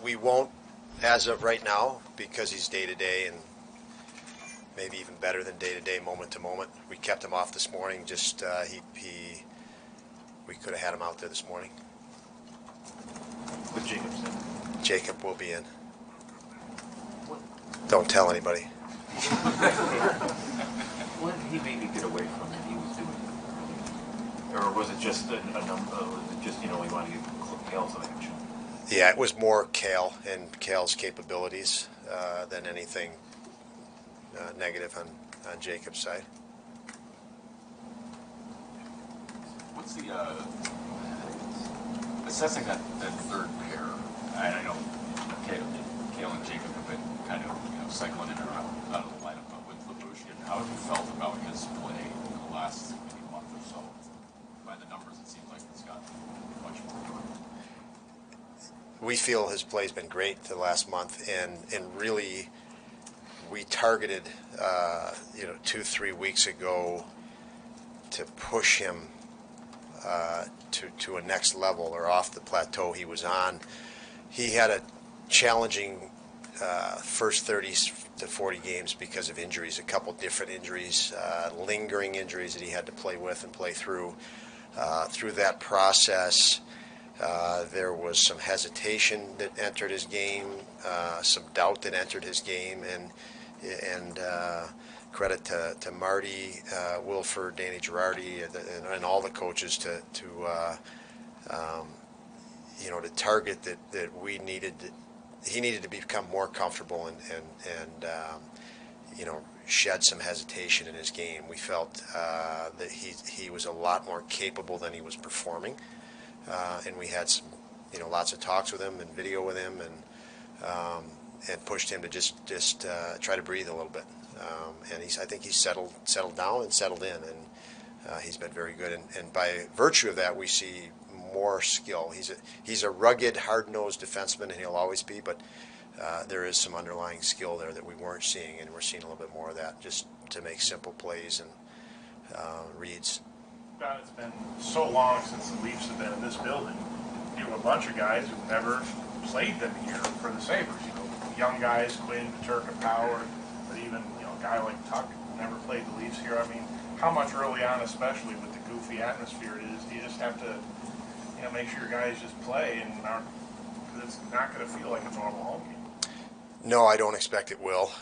we won't as of right now because he's day-to-day and maybe even better than day-to-day, moment-to-moment. We kept him off this morning. Just we could have had him out there this morning. With Jacobson. Jacob will be in. Don't tell anybody. What did he maybe get away from that he was doing? Or was it just a number? Was it just, he wanted to get Kale some action? Yeah, it was more Kale and Kale's capabilities than anything negative on Jacob's side. What's the assessing that third pair? I know Kale and Jacob have been kind of cycling in and out of the lineup, but with Labuschagne, how have you felt about his play in the last maybe month or so? By the numbers, it seems like he's got much more. We feel his play's been great the last month, and really we targeted 2-3 weeks ago to push him to a next level or off the plateau he was on. He had a challenging first 30 to 40 games because of injuries, a couple different injuries, lingering injuries that he had to play with and play through. Through that process, there was some hesitation that entered his game, some doubt that entered his game, and credit to Marty, Wilford, Danny Girardi, and all the coaches to target that we needed. He needed to become more comfortable and shed some hesitation in his game. We felt that he was a lot more capable than he was performing, and we had some lots of talks with him and video with him and pushed him to just try to breathe a little bit. And I think he's settled down and settled in, and he's been very good. And by virtue of that, we see more skill. He's a rugged, hard-nosed defenseman, and he'll always be. But there is some underlying skill there that we weren't seeing, and we're seeing a little bit more of that, just to make simple plays and reads. God, it's been so long since the Leafs have been in this building. You have a bunch of guys who've never played them here for the Sabres. Young guys, Quinn, Paterka, Power, but even a guy like Tuck never played the Leafs here. I mean, how much early on, especially with the goofy atmosphere it is, you just have to make sure your guys just play, and because it's not going to feel like a normal home game. No, I don't expect it will,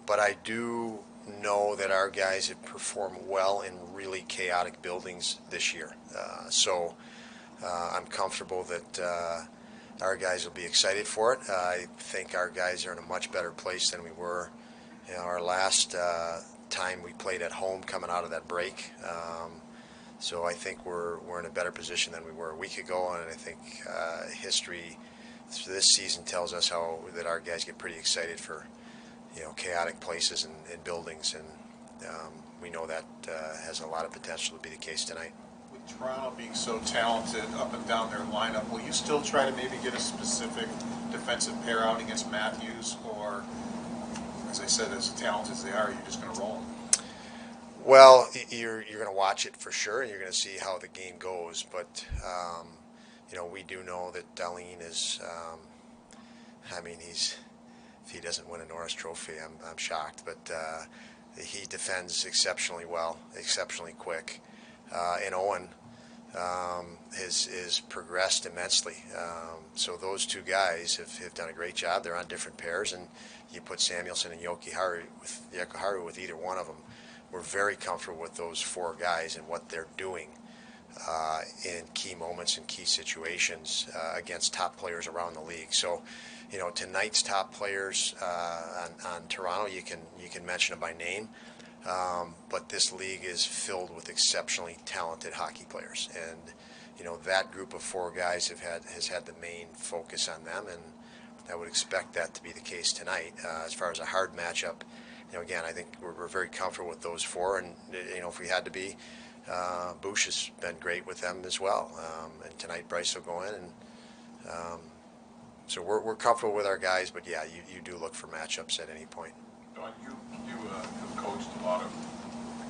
but I do know that our guys have performed well in really chaotic buildings this year. So I'm comfortable that our guys will be excited for it. I think our guys are in a much better place than we were our last time we played at home coming out of that break. So I think we're in a better position than we were a week ago, and I think history this season tells us that our guys get pretty excited for chaotic places and buildings, and we know that has a lot of potential to be the case tonight. With Toronto being so talented up and down their lineup, will you still try to maybe get a specific defensive pair out against Matthews, or, as I said, as talented as they are, you're just going to roll them? Well, you're going to watch it for sure, and you're going to see how the game goes. But we do know that Dahlin is. If he doesn't win a Norris Trophy, I'm shocked. But he defends exceptionally well, exceptionally quick, and Owen has progressed immensely. So those two guys have done a great job. They're on different pairs, and you put Samuelsson and Jokiharju with either one of them. We're very comfortable with those four guys and what they're doing in key moments and key situations against top players around the league. So, tonight's top players on Toronto, you can mention them by name, but this league is filled with exceptionally talented hockey players, and that group of four guys has had the main focus on them, and I would expect that to be the case tonight. As far as a hard matchup, again, I think we're very comfortable with those four, and if we had to be, Bush has been great with them as well, and tonight Bryce will go in, and so we're comfortable with our guys. But yeah, you do look for matchups at any point. Don, you have coached a lot of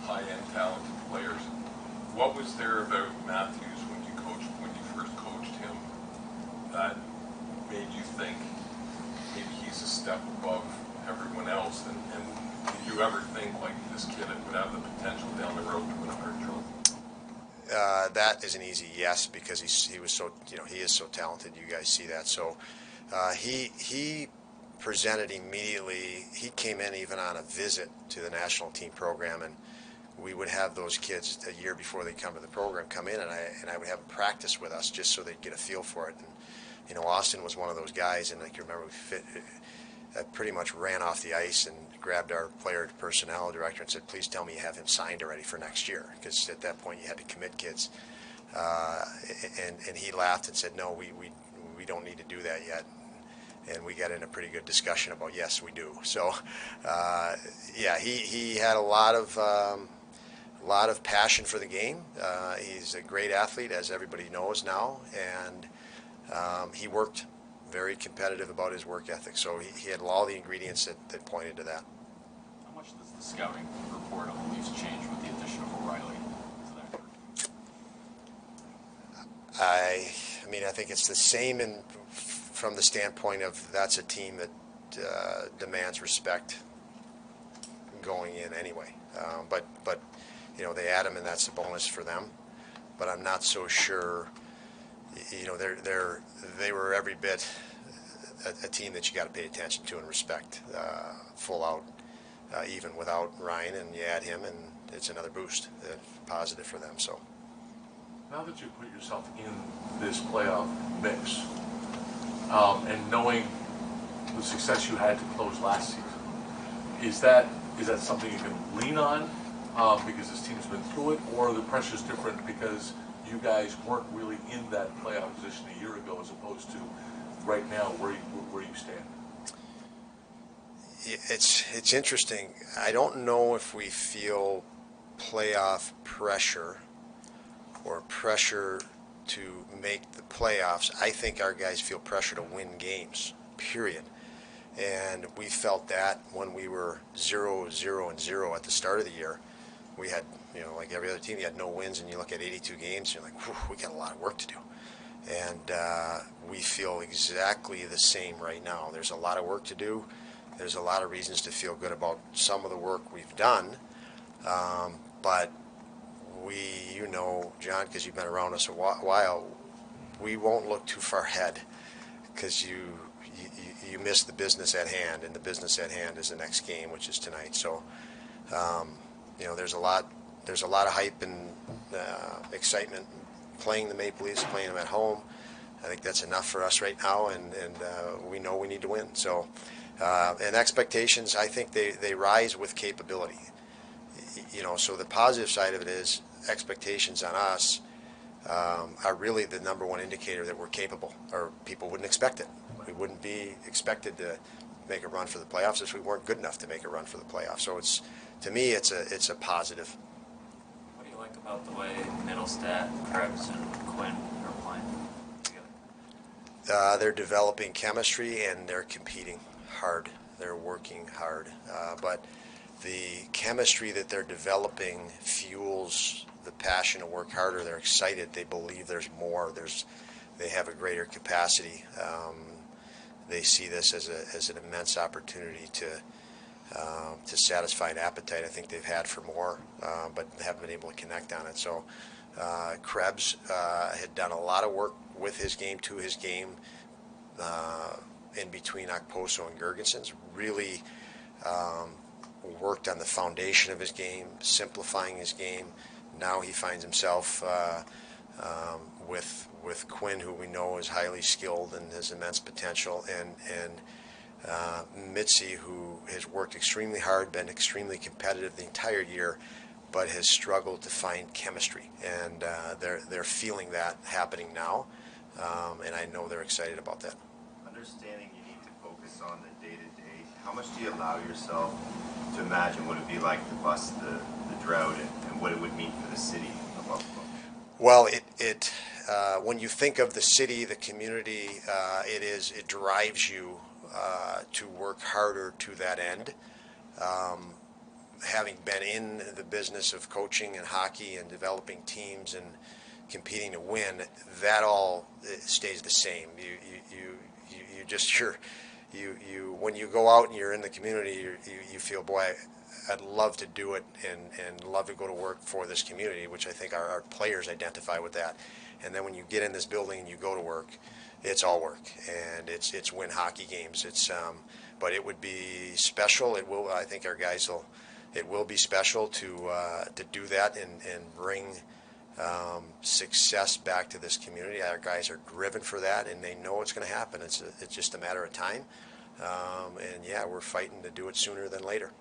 high-end talented players. What was there about Matthews when you first coached him that made you think step above everyone else, and did you ever think like this kid would have the potential down the road to win a Hart Trophy? That is an easy yes, because he was so, he is so talented. You guys see that. So he presented immediately. He came in even on a visit to the national team program, and we would have those kids a year before they come to the program come in, and I would have them practice with us just so they'd get a feel for it. And Austin was one of those guys, and I can remember I pretty much ran off the ice and grabbed our player personnel director and said, please tell me you have him signed already for next year, because at that point you had to commit kids. And he laughed and said, no, we don't need to do that yet. And we got in a pretty good discussion about, yes, we do. So, yeah, he had a lot of passion for the game. He's a great athlete, as everybody knows now, and he worked very competitive about his work ethic. So he had all the ingredients that pointed to that. How much does the scouting report on the Leafs change with the addition of O'Reilly to that group? I mean, I think it's the same from the standpoint of that's a team that demands respect going in anyway. But they add him, and that's a bonus for them. But I'm not so sure. They were every bit a team that you got to pay attention to and respect, full out, even without Ryan, and you add him, and it's another boost, positive for them. So now that you put yourself in this playoff mix, and knowing the success you had to close last season, is that something you can lean on because this team's been through it, or the pressure's different because you guys weren't really in that playoff position a year ago as opposed to right now where you stand? It's interesting. I don't know if we feel playoff pressure or pressure to make the playoffs. I think our guys feel pressure to win games, period. And we felt that when we were 0-0-0 at the start of the year. We had, like every other team, you had no wins, and you look at 82 games, you're like, we got a lot of work to do. And we feel exactly the same right now. There's a lot of work to do. There's a lot of reasons to feel good about some of the work we've done. But John, because you've been around us a while, we won't look too far ahead, because you miss the business at hand, and the business at hand is the next game, which is tonight. So, there's a lot of hype and excitement playing the Maple Leafs, playing them at home. I think that's enough for us right now, and we know we need to win. So, and expectations, I think they rise with capability. So the positive side of it is expectations on us are really the number one indicator that we're capable, or people wouldn't expect it. We wouldn't be expected to make a run for the playoffs if we weren't good enough to make a run for the playoffs. So to me, it's a positive. What do you like about the way Middlestat, Krebs, and Quinn are playing together? They're developing chemistry, and they're competing hard. They're working hard. But the chemistry that they're developing fuels the passion to work harder. They're excited. They believe there's more. They have a greater capacity. They see this as an immense opportunity to satisfy an appetite I think they've had for more, but haven't been able to connect on it. So Krebs had done a lot of work with his game, to his game, in between Okposo and Girgensons. Really worked on the foundation of his game, simplifying his game. Now he finds himself with Quinn, who we know is highly skilled and has immense potential, and Mitzi, who has worked extremely hard, been extremely competitive the entire year, but has struggled to find chemistry. And they're feeling that happening now, and I know they're excited about that. Understanding you need to focus on the day-to-day, how much do you allow yourself to imagine what it would be like to bust the drought and what it would mean for the city of Buffalo? Well, when you think of the city, the community, it drives you to work harder to that end. Having been in the business of coaching and hockey and developing teams and competing to win, that all stays the same. when you go out and you're in the community, you feel, boy, I'd love to do it and love to go to work for this community, which I think our players identify with that. And then when you get in this building and you go to work, it's all work, and it's win hockey games. But it would be special. It will. I think our guys will. It will be special to do that and bring success back to this community. Our guys are driven for that, and they know it's going to happen. It's just a matter of time. And yeah, we're fighting to do it sooner than later.